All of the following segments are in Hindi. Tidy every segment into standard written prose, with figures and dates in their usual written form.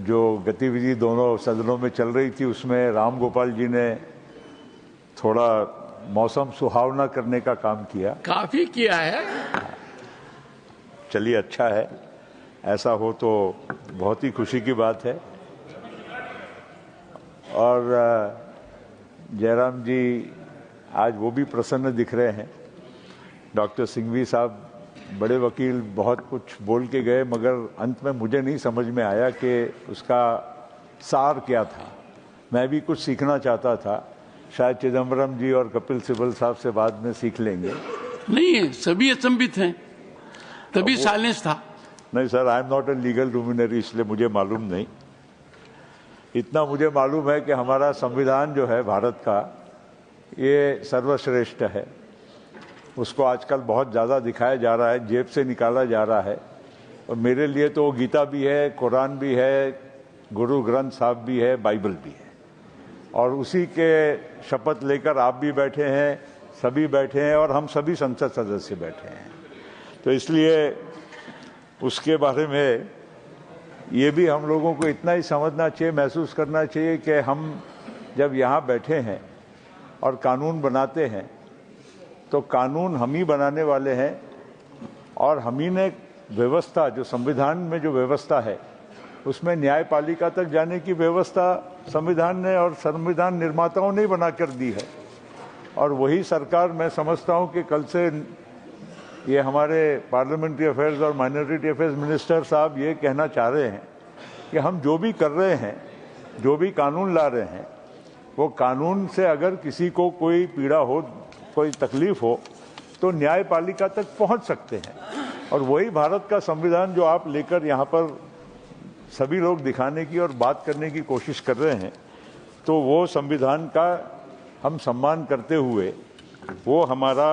जो गतिविधि दोनों सदनों में चल रही थी उसमें राम गोपाल जी ने थोड़ा मौसम सुहावना करने का काम किया। काफी किया है। चलिए, अच्छा है, ऐसा हो तो बहुत ही खुशी की बात है। और जयराम जी आज वो भी प्रसन्न दिख रहे हैं। डॉक्टर सिंघवी साहब बड़े वकील बहुत कुछ बोल के गए, मगर अंत में मुझे नहीं समझ में आया कि उसका सार क्या था। मैं भी कुछ सीखना चाहता था, शायद चिदम्बरम जी और कपिल सिब्बल साहब से बाद में सीख लेंगे। नहीं है, सभी अचंभित हैं, तभी साइलेंस था। नहीं sir, I am not a legal luminary, इसलिए मुझे मालूम नहीं। इतना मुझे मालूम है कि हमारा संविधान जो है भारत का, ये सर्वश्रेष्ठ है। उसको आजकल बहुत ज़्यादा दिखाया जा रहा है, जेब से निकाला जा रहा है। और मेरे लिए तो गीता भी है, कुरान भी है, गुरु ग्रंथ साहब भी है, बाइबल भी है। और उसी के शपथ लेकर आप भी बैठे हैं, सभी बैठे हैं, और हम सभी संसद सदस्य बैठे हैं। तो इसलिए उसके बारे में ये भी हम लोगों को इतना ही समझना चाहिए, महसूस करना चाहिए कि हम जब यहाँ बैठे हैं और कानून बनाते हैं तो कानून हम ही बनाने वाले हैं, और हम ही ने व्यवस्था, जो संविधान में जो व्यवस्था है उसमें न्यायपालिका तक जाने की व्यवस्था संविधान ने और संविधान निर्माताओं ने बना कर दी है। और वही सरकार, मैं समझता हूं कि कल से ये हमारे पार्लियामेंट्री अफेयर्स और माइनॉरिटी अफेयर्स मिनिस्टर साहब ये कहना चाह रहे हैं कि हम जो भी कर रहे हैं, जो भी कानून ला रहे हैं, वो कानून से अगर किसी को कोई पीड़ा हो, कोई तकलीफ हो, तो न्यायपालिका तक पहुंच सकते हैं। और वही भारत का संविधान जो आप लेकर यहाँ पर सभी लोग दिखाने की और बात करने की कोशिश कर रहे हैं, तो वो संविधान का हम सम्मान करते हुए, वो हमारा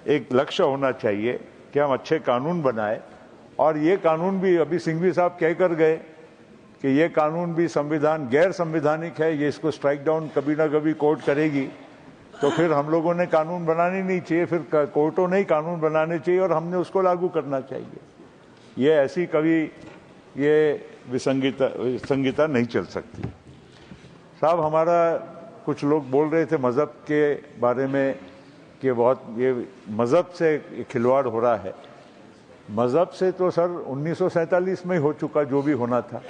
एक लक्ष्य होना चाहिए कि हम अच्छे कानून बनाए। और ये कानून भी अभी सिंघवी साहब कह कर गए कि ये कानून भी संविधान गैर संवैधानिक है, ये इसको स्ट्राइक डाउन कभी ना कभी कोर्ट करेगी। तो फिर हम लोगों ने कानून बनाने नहीं चाहिए, फिर कोर्टों ने ही कानून बनाने चाहिए और हमने उसको लागू करना चाहिए। ये ऐसी कभी ये विसंगीता नहीं चल सकती। साहब, हमारा कुछ लोग बोल रहे थे मज़हब के बारे में कि बहुत ये मज़हब से खिलवाड़ हो रहा है। मज़हब से तो सर 1947 में ही हो चुका जो भी होना था।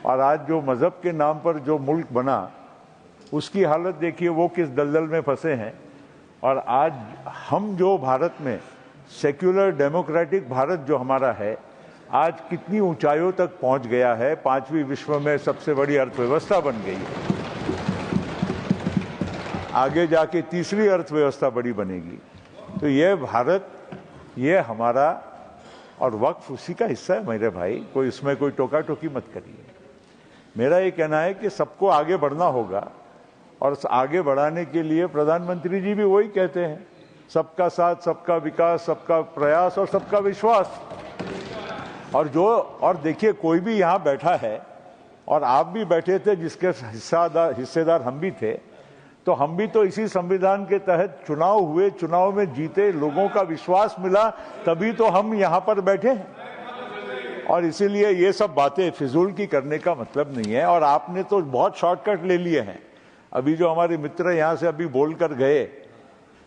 और आज जो मज़हब के नाम पर जो मुल्क बना, उसकी हालत देखिए, वो किस दलदल में फंसे हैं। और आज हम जो भारत में सेक्युलर डेमोक्रेटिक भारत जो हमारा है, आज कितनी ऊंचाइयों तक पहुंच गया है। 5वीं विश्व में सबसे बड़ी अर्थव्यवस्था बन गई है, आगे जाके तीसरी अर्थव्यवस्था बड़ी बनेगी। तो ये भारत, ये हमारा, और वक्फ उसी का हिस्सा है मेरे भाई, कोई इसमें कोई टोका टोकी मत करिए। मेरा ये कहना है कि सबको आगे बढ़ना होगा, और आगे बढ़ाने के लिए प्रधानमंत्री जी भी वही कहते हैं, सबका साथ, सबका विकास, सबका प्रयास और सबका विश्वास। और देखिए, कोई भी यहाँ बैठा है, और आप भी बैठे थे जिसके हिस्सेदार हम भी थे, तो हम भी तो इसी संविधान के तहत चुनाव हुए, चुनाव में जीते, लोगों का विश्वास मिला, तभी तो हम यहाँ पर बैठे हैं। और इसीलिए ये सब बातें फिजूल की करने का मतलब नहीं है। और आपने तो बहुत शॉर्टकट ले लिए हैं। अभी जो हमारे मित्र यहाँ से अभी बोल कर गए,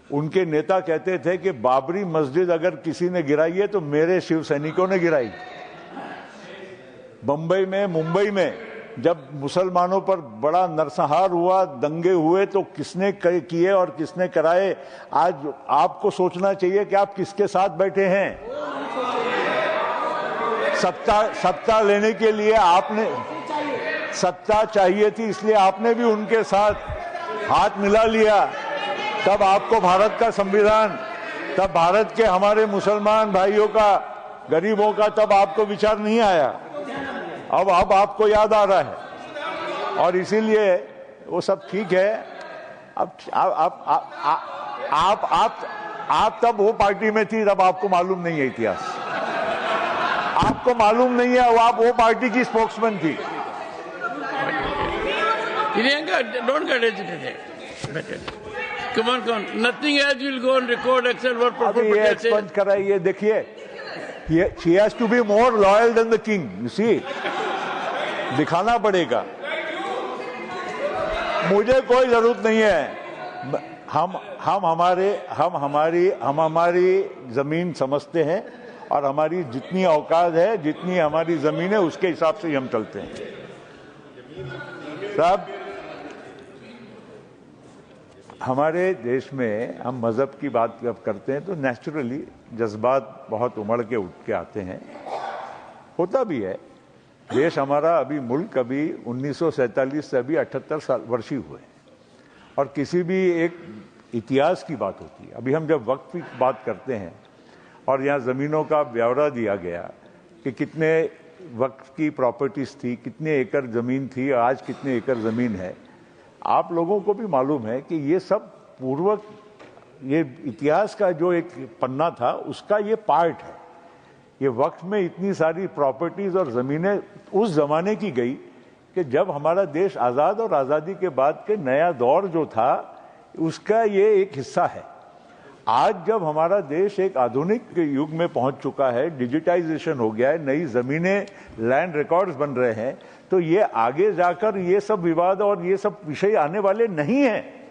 उनके नेता कहते थे कि बाबरी मस्जिद अगर किसी ने गिराई है तो मेरे शिव सैनिकों ने गिराई। बंबई में, मुंबई में जब मुसलमानों पर बड़ा नरसंहार हुआ, दंगे हुए, तो किसने किए और किसने कराए। आज आपको सोचना चाहिए कि आप किसके साथ बैठे हैं। सत्ता लेने के लिए आपने, सत्ता चाहिए थी, इसलिए आपने भी उनके साथ हाथ मिला लिया। तब आपको भारत का संविधान, तब भारत के हमारे मुसलमान भाइयों का, गरीबों का, तब आपको विचार नहीं आया। अब आपको याद आ रहा है। और इसीलिए वो सब ठीक है। अब आप तब वो पार्टी में थी, तब आपको मालूम नहीं है इतिहास, आपको मालूम नहीं है। आप वो पार्टी की स्पोक्समैन थी। Priyanka, don't get agitated. Come on. Nothing else will go on record except what Prophet Patel said. Expunge कराइए, देखिए, she has to be more loyal than the king. You see, दिखाना पड़ेगा। मुझे कोई जरूरत नहीं है, हम हमारी जमीन समझते हैं और हमारी जितनी औकात है, जितनी हमारी जमीन है, उसके हिसाब से ही हम चलते हैं साहब। हमारे देश में हम मजहब की बात जब करते हैं तो नेचुरली जज्बात बहुत उमड़ के उठ के आते हैं, होता भी है। देश हमारा अभी मुल्क अभी 1947 से अभी 78 वर्षीय हुए और किसी भी एक इतिहास की बात होती है। अभी हम जब वक्त की बात करते हैं और यहाँ ज़मीनों का ब्यौरा दिया गया कि कितने वक्त की प्रॉपर्टीज थी, कितने एकड़ ज़मीन थी, आज कितने एकड़ ज़मीन है, आप लोगों को भी मालूम है कि ये सब पूर्वक ये इतिहास का जो एक पन्ना था उसका ये पार्ट है। ये वक्त में इतनी सारी प्रॉपर्टीज और ज़मीनें उस ज़माने की गई कि जब हमारा देश आज़ाद और आज़ादी के बाद के नया दौर जो था उसका ये एक हिस्सा है। आज जब हमारा देश एक आधुनिक युग में पहुंच चुका है, डिजिटाइजेशन हो गया है, नई ज़मीनें, लैंड रिकॉर्ड्स बन रहे हैं, तो ये आगे जाकर ये सब विवाद और ये सब विषय आने वाले नहीं हैं।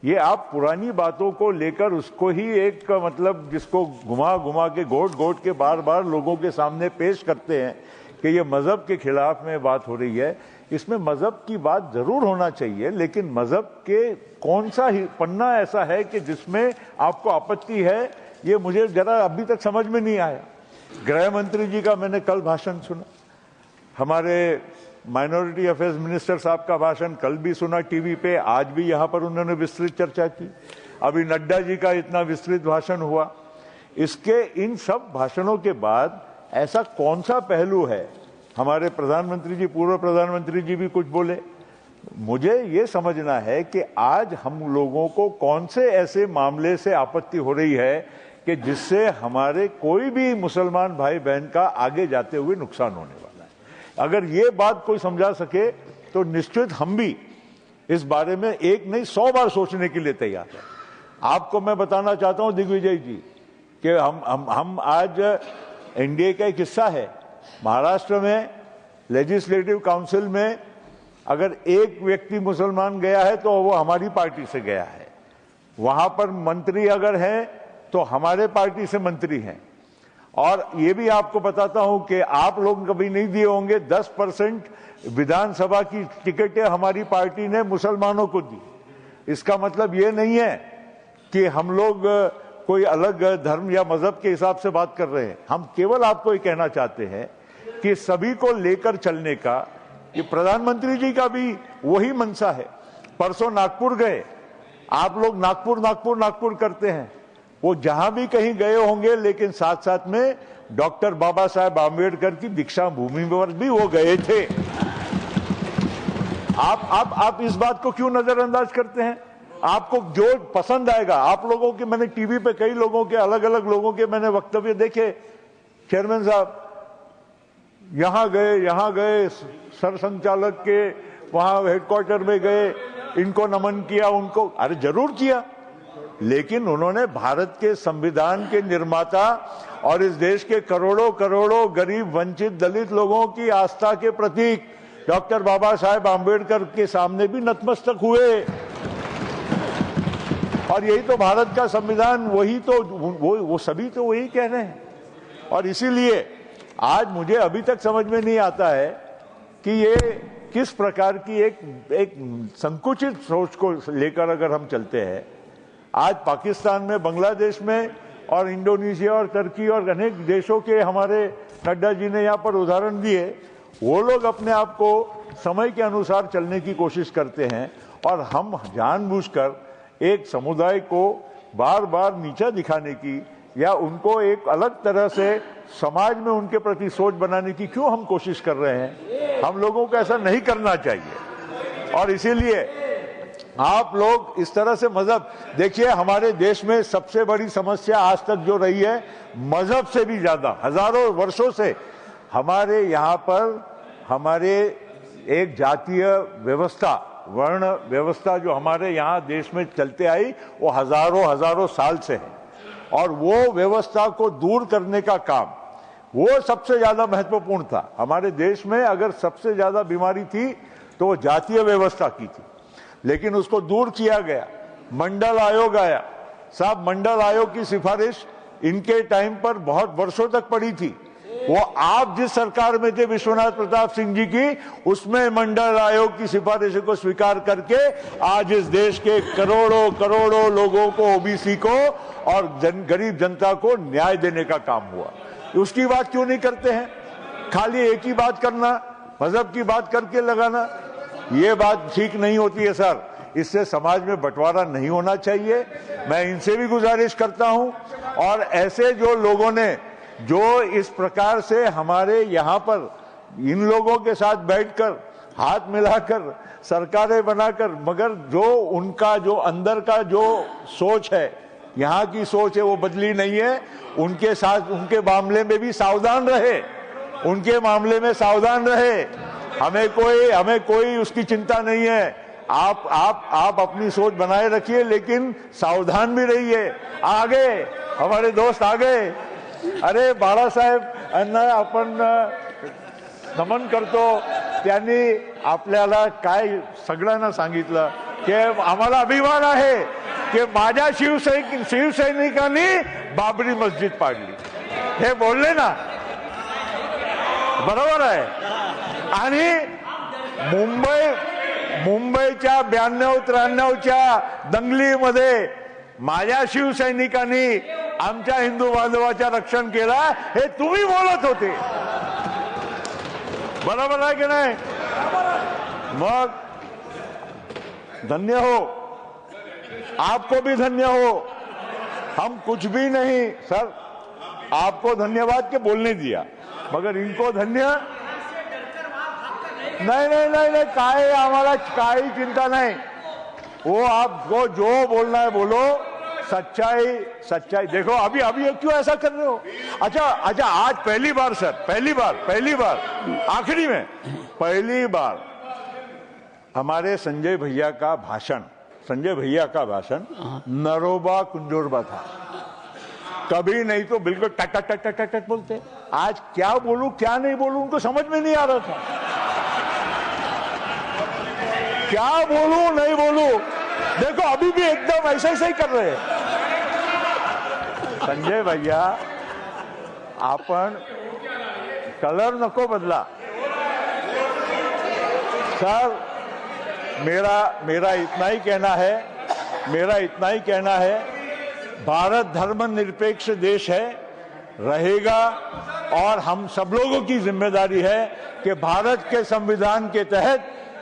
ये आप पुरानी बातों को लेकर उसको ही एक मतलब जिसको घुमा घुमा के गोट के बार बार लोगों के सामने पेश करते हैं कि ये मजहब के खिलाफ में बात हो रही है। इसमें मजहब की बात जरूर होना चाहिए, लेकिन मजहब के कौन सा ही पन्ना ऐसा है कि जिसमें आपको आपत्ति है, ये मुझे जरा अभी तक समझ में नहीं आया। गृह मंत्री जी का मैंने कल भाषण सुना, हमारे माइनॉरिटी अफेयर्स मिनिस्टर साहब का भाषण कल भी सुना टीवी पे, आज भी यहाँ पर उन्होंने विस्तृत चर्चा की। अभी नड्डा जी का इतना विस्तृत भाषण हुआ। इसके इन सब भाषणों के बाद ऐसा कौन सा पहलू है, हमारे प्रधानमंत्री जी, पूर्व प्रधानमंत्री जी भी कुछ बोले, मुझे ये समझना है कि आज हम लोगों को कौन से ऐसे मामले से आपत्ति हो रही है कि जिससे हमारे कोई भी मुसलमान भाई बहन का आगे जाते हुए नुकसान होने वाला है। अगर ये बात कोई समझा सके तो निश्चित हम भी इस बारे में एक नहीं 100 बार सोचने के लिए तैयार है। आपको मैं बताना चाहता हूं दिग्विजय जी कि हम आज एनडीए का एक हिस्सा है। महाराष्ट्र में लेजिस्लेटिव काउंसिल में अगर एक व्यक्ति मुसलमान गया है तो वो हमारी पार्टी से गया है। वहां पर मंत्री अगर हैं तो हमारे पार्टी से मंत्री हैं। और ये भी आपको बताता हूं कि आप लोग कभी नहीं दिए होंगे, 10% विधानसभा की टिकटें हमारी पार्टी ने मुसलमानों को दी। इसका मतलब ये नहीं है कि हम लोग कोई अलग धर्म या मजहब के हिसाब से बात कर रहे हैं। हम केवल आपको ये कहना चाहते हैं कि सभी को लेकर चलने का ये प्रधानमंत्री जी का भी वही मंशा है। परसों नागपुर गए, आप लोग नागपुर करते हैं, वो जहां भी कहीं गए होंगे, लेकिन साथ साथ में डॉक्टर बाबा साहेब आम्बेडकर की दीक्षा भूमि पर भी वो गए थे। आप इस बात को क्यों नजरअंदाज करते हैं? आपको जो पसंद आएगा, आप लोगों के, मैंने टीवी पे कई लोगों के, अलग अलग लोगों के मैंने वक्तव्य देखे। चेयरमैन साहब यहां गए, सर संचालक के वहां हेडक्वार्टर में गए, इनको नमन किया, उनको, अरे जरूर किया, लेकिन उन्होंने भारत के संविधान के निर्माता और इस देश के करोड़ों गरीब, वंचित, दलित लोगों की आस्था के प्रतीक डॉक्टर बाबा साहेब आम्बेडकर के सामने भी नतमस्तक हुए। और यही तो भारत का संविधान, वही तो वो सभी तो वही कह रहे हैं। और इसीलिए आज मुझे अभी तक समझ में नहीं आता है कि ये किस प्रकार की एक संकुचित सोच को लेकर अगर हम चलते हैं। आज पाकिस्तान में, बांग्लादेश में और इंडोनेशिया और तुर्की और अनेक देशों के हमारे नड्डा जी ने यहाँ पर उदाहरण दिए, वो लोग अपने आप को समय के अनुसार चलने की कोशिश करते हैं और हम जानबूझकर एक समुदाय को बार बार नीचा दिखाने की या उनको एक अलग तरह से समाज में उनके प्रति सोच बनाने की क्यों हम कोशिश कर रहे हैं? हम लोगों को ऐसा नहीं करना चाहिए। और इसीलिए आप लोग इस तरह से मजहब, देखिए हमारे देश में सबसे बड़ी समस्या आज तक जो रही है, मजहब से भी ज्यादा हजारों वर्षों से हमारे यहाँ पर हमारे एक जातीय व्यवस्था, वर्ण व्यवस्था जो हमारे यहाँ देश में चलते आई, वो हजारों साल से है। और वो व्यवस्था को दूर करने का काम, वो सबसे ज्यादा महत्वपूर्ण था। हमारे देश में अगर सबसे ज्यादा बीमारी थी तो वो जातीय व्यवस्था की थी, लेकिन उसको दूर किया गया। मंडल आयोग आया। साहब, मंडल आयोग की सिफारिश इनके टाइम पर बहुत वर्षों तक पड़ी थी। वो आप जिस सरकार में थे विश्वनाथ प्रताप सिंह जी की, उसमें मंडल आयोग की सिफारिशों को स्वीकार करके आज इस देश के करोड़ों करोड़ों लोगों को, ओबीसी को और गरीब जनता को न्याय देने का काम हुआ। उसकी बात क्यों नहीं करते हैं? खाली एक ही बात करना, मजहब की बात करके लगाना, ये बात ठीक नहीं होती है सर। इससे समाज में बंटवारा नहीं होना चाहिए। मैं इनसे भी गुजारिश करता हूं, और ऐसे जो लोगों ने जो इस प्रकार से हमारे यहाँ पर इन लोगों के साथ बैठकर हाथ मिलाकर सरकारें बनाकर, मगर जो उनका जो अंदर का जो सोच है, यहाँ की सोच है, वो बदली नहीं है। उनके साथ, उनके मामले में भी सावधान रहे, उनके मामले में सावधान रहे। हमें कोई उसकी चिंता नहीं है। आप अपनी सोच बनाए रखिए, लेकिन सावधान भी रहिए। आगे हमारे दोस्त आ गए। अरे बाळासाहेब यांना आपण नमन करतो। त्यांनी आपल्याला काय सगळ्यांना सांगितलं की आम्हाला अभिमान आहे की माझ्या शिवसैनिकांनी बाबरी मस्जिद पाडली, हे बोलले ना, बरोबर आहे। आणि मुंबईच्या 92-93च्या दंगलीमध्ये माझ्या शिवसैनिकांनी आमच्या हिंदू बांधवाच्या रक्षण केला, हे तुम्ही बोलत होते, बरोबर आहे की नाही? मग धन्य हो, आपको भी धन्य हो। हम कुछ भी नहीं सर, आपको धन्यवाद के बोलने दिया, मगर इनको धन्य नहीं, काय आम्हाला काही चिंता नहीं। वो आपको जो बोलना है बोलो, सच्चाई देखो। अभी क्यों ऐसा कर रहे हो? अच्छा, आज पहली बार सर, पहली बार आखिरी में पहली बार हमारे संजय भैया का भाषण नरोबा कुंजोरबा था। कभी नहीं तो बिल्कुल टट बोलते। आज क्या बोलूं क्या नहीं बोलूं उनको समझ में नहीं आ रहा था। क्या बोलूं नहीं बोलूं, देखो अभी भी एकदम ऐसा ही कर रहे हैं। संजय भैया, आपण कलर नको बदला सर। मेरा इतना ही कहना है, भारत धर्मनिरपेक्ष देश है, रहेगा, और हम सब लोगों की जिम्मेदारी है कि भारत के संविधान के तहत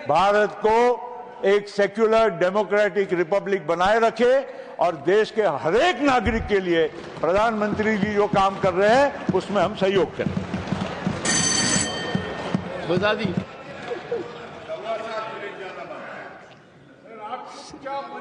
भारत को एक सेक्युलर डेमोक्रेटिक रिपब्लिक बनाए रखे, और देश के हर एक नागरिक के लिए प्रधानमंत्री जी जो काम कर रहे हैं उसमें हम सहयोग करें। बता दी।